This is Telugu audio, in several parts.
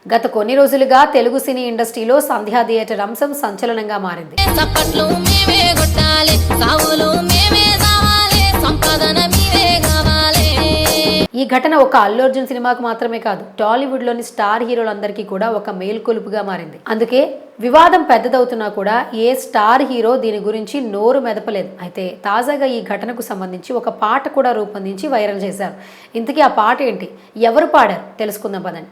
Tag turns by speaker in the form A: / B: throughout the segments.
A: గత కొన్ని రోజులుగా తెలుగు సినీ ఇండస్ట్రీలో సంధ్యా థియేటర్ అంశం సంచలనంగా మారింది. ఈ ఘటన ఒక అల్లు అర్జున్ సినిమాకు మాత్రమే కాదు, టాలీవుడ్ లోని స్టార్ హీరోలందరికీ కూడా ఒక మేల్కొలుపుగా మారింది. అందుకే వివాదం పెద్దదవుతున్నా కూడా ఏ స్టార్ హీరో దీని గురించి నోరు మెదపలేదు. అయితే తాజాగా ఈ ఘటనకు సంబంధించి ఒక పాట కూడా రూపొందించి వైరల్ చేశారు. ఇంతకీ ఆ పాట ఏంటి, ఎవరు పాడారు తెలుసుకుందాం పదండి.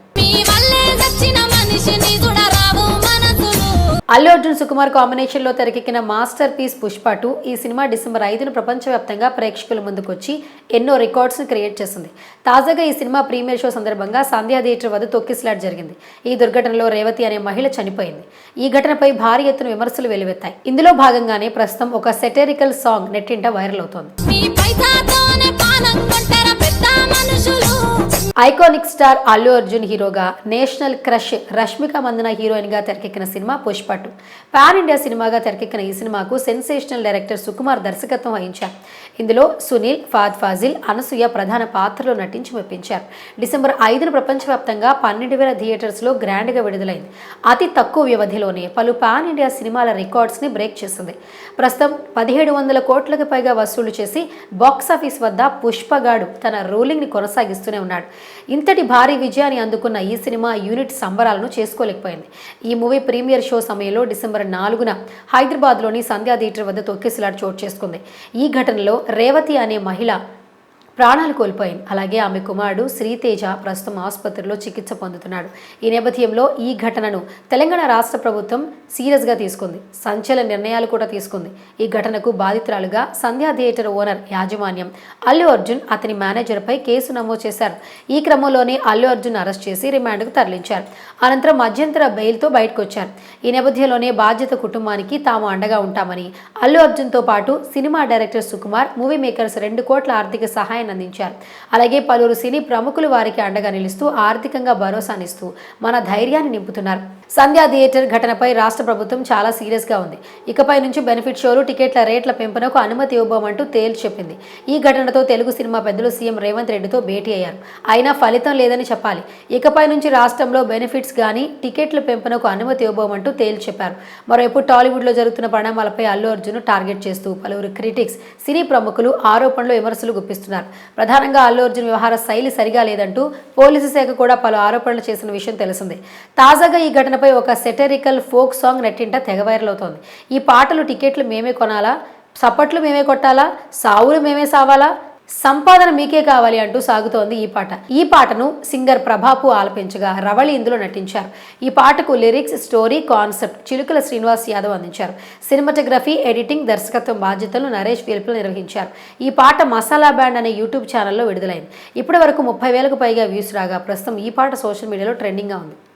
A: అల్లు అర్జున్ సుకుమార్ కాంబినేషన్ లో తెరకెక్కిన మాస్టర్ పీస్ పుష్ప 2 ఈ సినిమా డిసెంబర్ 5న ప్రపంచవ్యాప్తంగా ప్రేక్షకుల ముందుకొచ్చి ఎన్నో రికార్డ్స్ ని క్రియేట్ చేసింది. తాజాగా ఈ సినిమా ప్రీమియర్ షో సందర్భంగా సంధ్యా థియేటర్ వద్ద తొక్కిసలాట జరిగింది. ఈ దుర్ఘటనలో రేవతి అనే మహిళ చనిపోయింది. ఈ ఘటనపై భారీ ఎత్తున విమర్శలు వెల్లువెత్తాయి. ఇందులో భాగంగానే ప్రస్తుతం ఒక సెటరికల్ సాంగ్ నెట్టింట వైరల్ అవుతోంది. ఐకానిక్ స్టార్ అల్లు అర్జున్ హీరోగా, national crush Rashmika Mandanna heroine గా తెరకెక్కిన సినిమా పుష్ప 2 పాన్ ఇండియా సినిమాగా తెరకెక్కిన ఈ సినిమాకు సెన్సేషనల్ డైరెక్టర్ సుకుమార్ దర్శకత్వం వహించారు. ఇందులో సునీల్, ఫాద్ ఫాజిల్, అనసూయ ప్రధాన పాత్రలో నటించి మెప్పించారు. డిసెంబర్ 5న ప్రపంచవ్యాప్తంగా 12,000 థియేటర్స్ లో గ్రాండ్ గా విడుదలైంది. అతి తక్కువ వ్యవధిలోనే పలు పాన్ ఇండియా సినిమాల రికార్డ్స్ ని బ్రేక్ చేసింది. ప్రస్తుతం 1700 కోట్లకు పైగా వసూలు చేసి బాక్సాఫీస్ వద్ద పుష్పగాడు తన రూలింగ్ ని కొనసాగిస్తూనే ఉన్నాడు. ఇంతటి భారీ విజయాన్ని అందుకున్న ఈ సినిమా యూనిట్ సంబరాలను చేసుకోలేకపోయింది. ఈ మూవీ ప్రీమియర్ షో సమయంలో డిసెంబర్ 4న హైదరాబాద్లోని సంధ్యా థియేటర్ వద్ద తొక్కిసలాట చోటు చేసుకుంది. ఈ ఘటనలో రేవతి అనే మహిళ ప్రాణాలు కోల్పోయింది. అలాగే ఆమె కుమారుడు శ్రీతేజ ప్రస్తుతం ఆసుపత్రిలో చికిత్స పొందుతున్నాడు. ఈ నేపథ్యంలో ఈ ఘటనను తెలంగాణ రాష్ట్ర ప్రభుత్వం సీరియస్గా తీసుకుంది. సంచలన నిర్ణయాలు కూడా తీసుకుంది. ఈ ఘటనకు బాధితురాలుగా సంధ్యా థియేటర్ ఓనర్ యాజమాన్యం, అల్లు అర్జున్, అతని మేనేజర్పై కేసు నమోదు చేశారు. ఈ క్రమంలోనే అల్లు అర్జున్ అరెస్ట్ చేసి రిమాండ్కు తరలించారు. అనంతరం మధ్యంతర బెయిల్తో బయటకు వచ్చారు. ఈ నేపథ్యంలోనే బాధ్యత కుటుంబానికి తాము అండగా ఉంటామని అల్లు అర్జున్తో పాటు cinema director Sukumar, movie makers 2 కోట్ల ఆర్థిక సహాయం అందించారు. అలాగే పలువురు సినీ ప్రముఖులు వారికి అండగా నిలుస్తూ ఆర్థికంగా భరోసానిస్తూ మన ధైర్యాన్ని నింపుతున్నారు. సంధ్యా థియేటర్ ఘటనపై రాష్ట్ర ప్రభుత్వం చాలా సీరియస్ గా ఉంది. ఇకపై నుంచి బెనిఫిట్ షోలు, టికెట్ల రేట్ల పెంపునకు అనుమతి ఇవ్వబోమంటూ తేల్చి చెప్పింది. ఈ ఘటనతో తెలుగు సినిమా పెద్దలు సీఎం రేవంత్ రెడ్డితో భేటీ అయ్యారు. అయినా ఫలితం లేదని చెప్పాలి. ఇకపై నుంచి రాష్ట్రంలో బెనిఫిట్స్ గానీ టికెట్ల పెంపునకు అనుమతి ఇవ్వబోమంటూ తేల్చి చెప్పారు. మరోవైపు టాలీవుడ్ లో జరుగుతున్న పరిణామాలపై అల్లు అర్జున్ టార్గెట్ చేస్తూ పలువురు క్రిటిక్స్, సినీ ప్రముఖులు ఆరోపణలు, విమర్శలు గుప్పిస్తున్నారు. ప్రధానంగా అల్లు అర్జున్ వ్యవహార శైలి సరిగా లేదంటూ పోలీసు శాఖ కూడా పలు ఆరోపణలు చేసిన విషయం తెలిసిందే. తాజాగా ఈ ఘటనపై ఒక సెటరికల్ ఫోక్ సాంగ్ నెట్టింట తెగ వైరల్ అవుతోంది. ఈ పాటలు టికెట్లు మేమే కొనాలా, చప్పట్లు మేమే కొట్టాలా, సావులు మేమే సావాలా, సంపాదన మీకే కావాలి అంటూ సాగుతోంది ఈ పాట. ఈ పాటను సింగర్ ప్రభాపు ఆలపించగా రవళి ఇందులో నటించారు. ఈ పాటకు lyrics, story, concept Chilukala Srinivas Yadav అందించారు. సినిమాటోగ్రఫీ, ఎడిటింగ్, దర్శకత్వం బాధ్యతలను నరేష్ వేల్పులు నిర్వహించారు. ఈ పాట మసాలా బ్యాండ్ అనే యూట్యూబ్ ఛానల్లో విడుదలైంది. ఇప్పటి వరకు 30,000కు పైగా వ్యూస్ రాగా ప్రస్తుతం ఈ పాట సోషల్ మీడియాలో ట్రెండింగ్గా ఉంది.